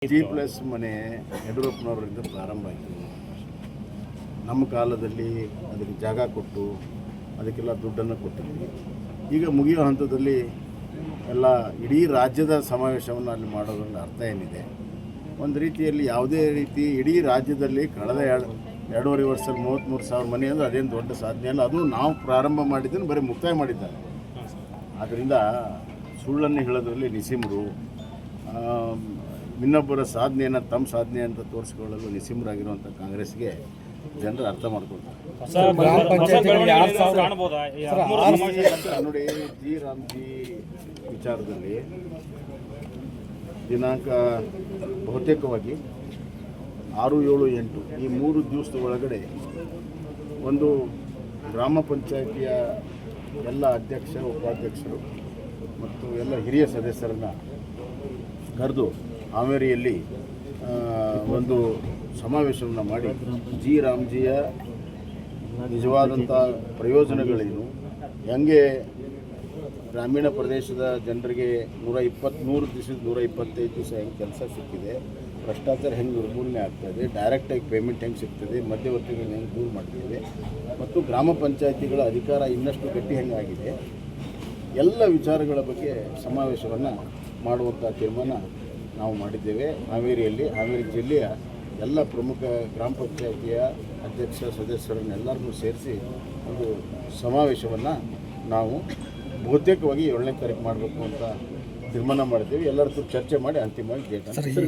G+ ಮನೆ ಯಡಿಯೂರಪ್ಪನವರಿಂದ ಪ್ರಾರಂಭ ಆಯಿತು. ನಮ್ಮ ಕಾಲದಲ್ಲಿ ಅದಕ್ಕೆ ಜಾಗ ಕೊಟ್ಟು ಅದಕ್ಕೆಲ್ಲ ದುಡ್ಡನ್ನು ಕೊಟ್ಟಿದ್ವಿ. ಈಗ ಮುಗಿಯೋ ಹಂತದಲ್ಲಿ ಎಲ್ಲ ಇಡೀ ರಾಜ್ಯದ ಸಮಾವೇಶವನ್ನು ಅಲ್ಲಿ ಮಾಡೋದ್ರಿಂದ ಅರ್ಥ ಏನಿದೆ? ಒಂದು ರೀತಿಯಲ್ಲಿ ಯಾವುದೇ ರೀತಿ ಇಡೀ ರಾಜ್ಯದಲ್ಲಿ ಕಳೆದ 2.5 ವರ್ಷದಲ್ಲಿ 33,000 ಮನೆ ಅಂದರೆ ಅದೇನು ದೊಡ್ಡ ಸಾಧನೆ ಅಲ್ಲ. ಅದು ನಾವು ಪ್ರಾರಂಭ ಮಾಡಿದ್ದನ್ನು ಬರೀ ಮುಕ್ತಾಯ ಮಾಡಿದ್ದಾರೆ. ಆದ್ದರಿಂದ ಸುಳ್ಳನ್ನು ಹೇಳೋದ್ರಲ್ಲಿ ನಿಸಿಮರು, ಇನ್ನೊಬ್ಬರ ಸಾಧನೆಯನ್ನು ತಮ್ಮ ಸಾಧನೆ ಅಂತ ತೋರಿಸ್ಕೊಳ್ಳಲು ನಿಸಿಮರಾಗಿರುವಂಥ ಕಾಂಗ್ರೆಸ್ಗೆ ಜನರು ಅರ್ಥ ಮಾಡ್ಕೊಳ್ತಾರೆ. ನೋಡಿ, ಜಿ ರಾಮ್ಜಿ ವಿಚಾರದಲ್ಲಿ ದಿನಾಂಕ ಬಹುತೇಕವಾಗಿ 6, 7, 8 ಈ 3 ದಿವಸದ ಒಳಗಡೆ ಒಂದು ಗ್ರಾಮ ಪಂಚಾಯಿತಿಯ ಎಲ್ಲ ಅಧ್ಯಕ್ಷ, ಉಪಾಧ್ಯಕ್ಷರು ಮತ್ತು ಎಲ್ಲ ಹಿರಿಯ ಸದಸ್ಯರನ್ನು ಕರೆದು ಹಾವೇರಿಯಲ್ಲಿ ಒಂದು ಸಮಾವೇಶವನ್ನು ಮಾಡಿ ಜಿ ರಾಮ್ಜಿಯ ನಿಜವಾದಂಥ ಪ್ರಯೋಜನಗಳೇನು, ಹೆಂಗೆ ಗ್ರಾಮೀಣ ಪ್ರದೇಶದ ಜನರಿಗೆ 123 ದಿವಸ 125 ದಿವಸ ಹೆಂಗೆ ಕೆಲಸ ಸಿಕ್ಕಿದೆ, ಭ್ರಷ್ಟಾಚಾರ ಹೆಂಗೆ ನಿರ್ಮೂಲನೆ ಆಗ್ತಾಯಿದೆ, ಡೈರೆಕ್ಟಾಗಿ ಪೇಮೆಂಟ್ ಹೆಂಗೆ ಸಿಗ್ತದೆ, ಮಧ್ಯವರ್ತಿಗಳನ್ನ ಹೆಂಗೆ ದೂರ ಮಾಡ್ತಿದೆ ಮತ್ತು ಗ್ರಾಮ ಪಂಚಾಯಿತಿಗಳ ಅಧಿಕಾರ ಇನ್ನಷ್ಟು ಗಟ್ಟಿ ಹೆಂಗಾಗಿದೆ, ಎಲ್ಲ ವಿಚಾರಗಳ ಬಗ್ಗೆ ಸಮಾವೇಶವನ್ನು ಮಾಡುವಂಥ ತೀರ್ಮಾನ ನಾವು ಮಾಡಿದ್ದೇವೆ. ಹಾವೇರಿ ಜಿಲ್ಲೆಯ ಎಲ್ಲ ಪ್ರಮುಖ ಗ್ರಾಮ ಪಂಚಾಯಿತಿಯ ಅಧ್ಯಕ್ಷ ಸದಸ್ಯರನ್ನೆಲ್ಲರನ್ನೂ ಸೇರಿಸಿ ಒಂದು ಸಮಾವೇಶವನ್ನು ನಾವು ಬಹುತೇಕವಾಗಿ 7ನೇ ತಾರೀಕು ಮಾಡಬೇಕು ಅಂತ ತೀರ್ಮಾನ ಮಾಡಿದ್ದೇವೆ. ಎಲ್ಲರ ಚರ್ಚೆ ಮಾಡಿ ಅಂತಿಮವಾಗಿ ಡೇಟ್